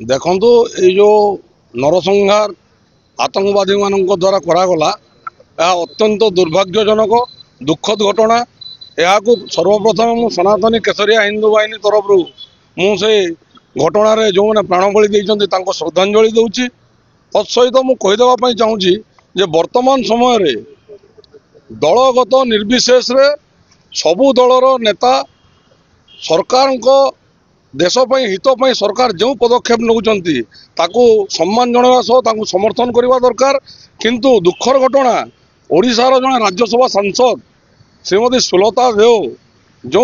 देखु ये जो नरसंहार आतंकवादी मान द्वारा करागला अत्यंत दुर्भाग्यजनक दुखद घटना। यह सर्वप्रथम सनातनी केसरिया हिंदू बाहिनी तरफ मुझे घटन जो मैंने प्राण बलि देते श्रद्धांजलि दूची। तत्सहित मुझे चाहूँगी जे वर्तमान समय दलगत निर्विशेष सबु दलर नेता सरकार देशपाई हितपाई सरकार जो पदक्षेप नौकरी सम्मान जनावा सह समर्थन करने दरकार। किंतु दुखर घटना ओडिशार जड़े राज्यसभा सांसद श्रीमती सुलता देव जो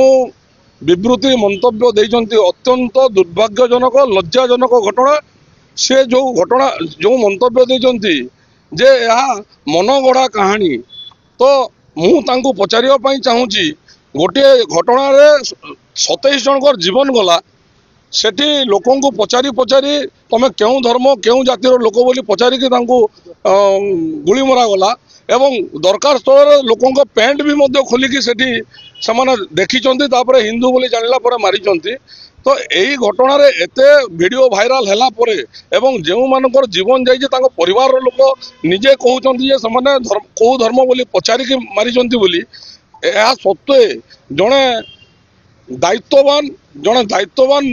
विवृत्ति मंतव्य देइचंती अत्यंत दुर्भाग्यजनक लज्जाजनक घटना। से जो घटना जो मंतव्य देइचंती जे यह मनगढ़ा कहानी तो मुझे पचारिया चाहूँगी गोटे घटना 27 जनकर जीवन गला सेठी लोकों को पचारि पचारि तमें क्यों धर्म क्यों जातिर लोक बोली पचारिक गुली मरा गला एवं दरकार स्थल लोकों को पैंट भी मध्य खोलिकी सेठी से देखी हिंदू बोली जानला पर मारी। तो यही घटना एते वीडियो भाइराल हैला परे एवं जो मानकर जीवन जाइए परिवार लोक निजे कहते कौ धर्म बोली पचारिक मारी बोली यह सत्वे जड़े दायित्ववान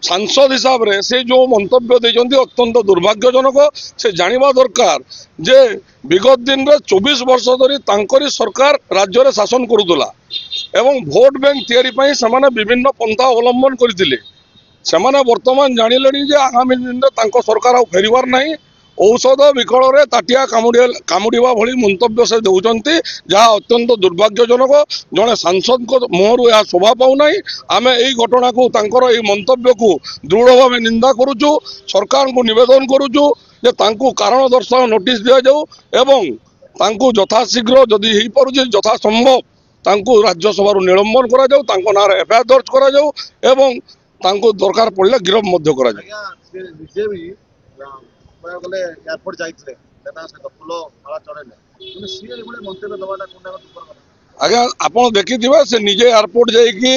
सांसद हिसाब रे से जो मंतव्य देते अत्यंत दुर्भाग्यजनक। से जानिबा दरकार जे विगत दिन रे 24 वर्ष धरी तांकरी सरकार राज्य रे शासन करुला एवं भोट बैंक तैयारी पई समाने विभिन्न पंथा अवलंबन करथिले। समाने वर्तमान जानिलेनी जे आगामी दिन रे तांको सरकार आ फेरिवार नाही। औषध विकल रे ताटिया कामुड़िबा भली मंतव्य से देउचंती जहाँ अत्यंत दुर्भाग्यजनक। जड़े सांसद को मुहरु यह शोभा पाऊना। आम यही घटना को तांकर यही मंतव्य को दृढ़ भाव निंदा करुचु। सरकार को निवेदन करुचु जे तांको कारण दर्शाओ नोटिस दिया जाऊ एवं तांको यथाशीघ्र जदि हो पारुछि यथा संभव तांको राज्यसभा निलंबन करा जाऊ, तांको नाम एफआईआर दर्ज करा जाऊ एवं तांको दरकार पड़े गिरफ मध्य करा जाऊ। आज्ञा आपड़ देखि से निजे एयरपोर्ट जाइकी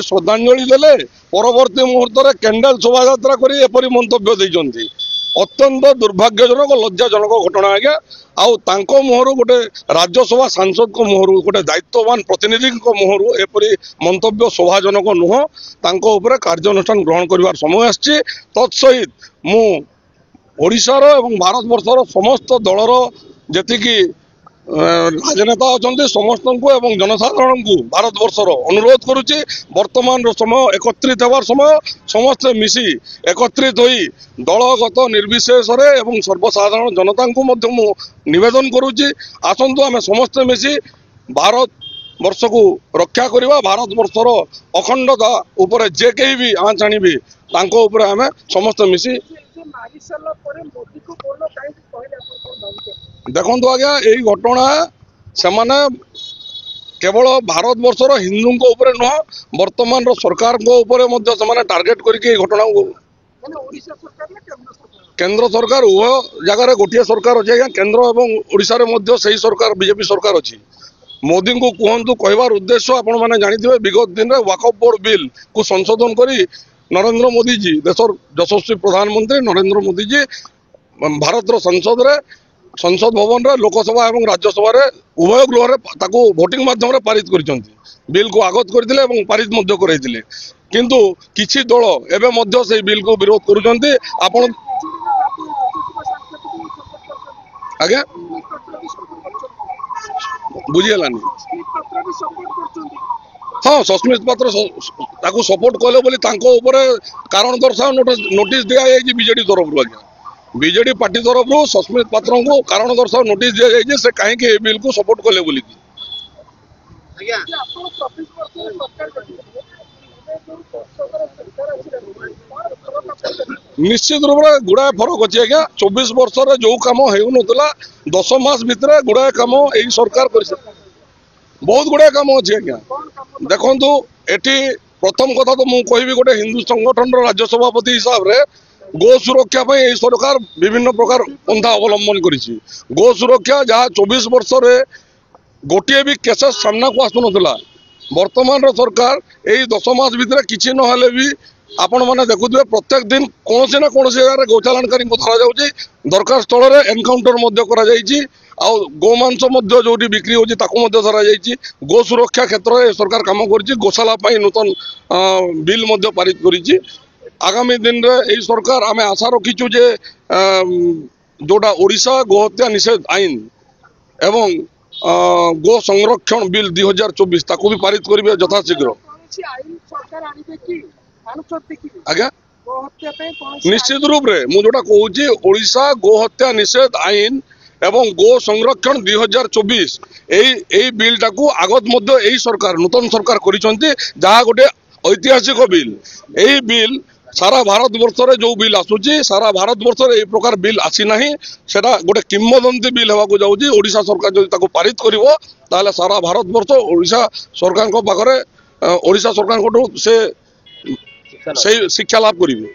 श्रद्धांजलि देले परवर्ती मुहूर्त में कैंडल शोभा यात्रा करी एपरी मंतव्य देइचंती। अत्यंत दुर्भाग्यजनक लज्जाजनक घटना। आज्ञा आउ तांको मुहरु गोटे राज्यसभा सांसद को मुहरु गोटे दायित्ववान प्रतिनिधि मुहरु एपरी मंतव्य शोभाजनक नुह। तांको उपरे कार्यानुष्ठान ग्रहण करिवार समय आछि। तत्सहित मु ओडिशार एवं भारत वर्षर समस्त दलर जेतिकी राजनेता अच्छा समस्त को एवं जनसाधारण को भारत वर्षर अनुरोध करुच्ची वर्तमान समय एकत्रित होवार समय समस्ते मिसी एकत्रित होई दलगत निर्विशेष एवं सर्वसाधारण जनता को मध्य मु निवेदन करुच्ची आसंतु आमे समस्ते मिसी भारत वर्ष को रक्षा करवा। भारत वर्षर अखंडता उपरे जे कहीं भी आँच आनिबे तांको उपरे आमे समस्त मिसी देखु आज्ञा यही घटना से केवल भारत वर्षर हिंदू ऊपर नुह वर्तमान सरकार से टार्गेट करके घटना केंद्र सरकार उभय जगार गोटे सरकार अच्छे आज्ञा केंद्र एवं ओडिशा रे सही सरकार बीजेपी सरकार अच्छी। मोदी को कहतु कहबार उद्देश्य आपण मैंने जानी विगत दिन में वक्फ बोर्ड बिल को संशोधन करी नरेंद्र मोदी जी देशर यशस्वी प्रधानमंत्री नरेंद्र मोदी जी भारत संसद भवन रे लोकसभा एवं राज्यसभा रे उभय गृह रे भोटिंग माध्यम रे पारित करिसंती। बिल को आगत करथिले एवं पारित मध्य करैथिले किंतु किछि दल एबे मध्य से बिल को विरोध करूचंती। आपण आज्ञा बुझिलानी हाँ सस्मित पात्र ताकू सपोर्ट कले बोली तांको ऊपर कारण दर्शाओ नोटिस दिया जायछि बीजेडी तरफ रु। आज्ञा बीजेडी पार्टी तरफ रु सस्मित पात्र को कारण दर्शाओ नोटिस दिया जायछि से कहीं बिल को सपोर्ट कले बोली। निश्चित रूप से गुड़ाए फरक अच्छी आज्ञा 24 वर्ष जो कम होता 10 मास भितर गुड़ाए कम यही सरकार कर बहुत गुड़ाए कम अच्छी आज्ञा। देखु एटी प्रथम कथा तो मुझे कहि गोटे हिंदू संगठन राज्य सभापति हिसाब रे गो सुरक्षा यही सरकार विभिन्न प्रकार पंथा अवलंबन करिछि। गो सुरक्षा जहाँ 24 वर्ष गोटे भी केसेस सामना को आसुना वर्तमान सरकार यही 10 मास भितर किसी ना भी आपण मैंने देखुए प्रत्येक दिन कौन ना कौन जगह गौचालाणकारी धरा जाऊँगी दरकार स्थल में एनकाउंटर गोमांस जो बिक्री होती धरा जाइए गो सुरक्षा क्षेत्र में सरकार कम कर गोशाला नूतन बिल पारित कर आगामी दिन रे यही सरकार आम आशा रखीचु जे जोटा ओडिशा गोहत्या निषेध आईन एवं गो संरक्षण बिल 2024 ताकू भी पारित करेंगे यथाशीघ्र आज्ञा निश्चित रूप रे मु जोटा कहूँ ओडिशा गोहत्या निषेध आईन एवं गो संरक्षण 2024 यही बिल टाकू आगत मध्य यही सरकार नूतन सरकार करिसंती जहाँ गोटे ऐतिहासिक बिल यही बिल सारा भारत वर्ष रे जो बिल आसुची सारा भारत वर्ष रे प्रकार बिल आसी नाही सेटा गोटे किंवदंती बिल हेबाकू जाउची ओडिशा सरकार जदि ताको पारित करिवो ताले सारा भारत वर्ष ओडिशा सरकार को पाखरे ओडिशा सरकार को से शिक्षा लाभ करिवे।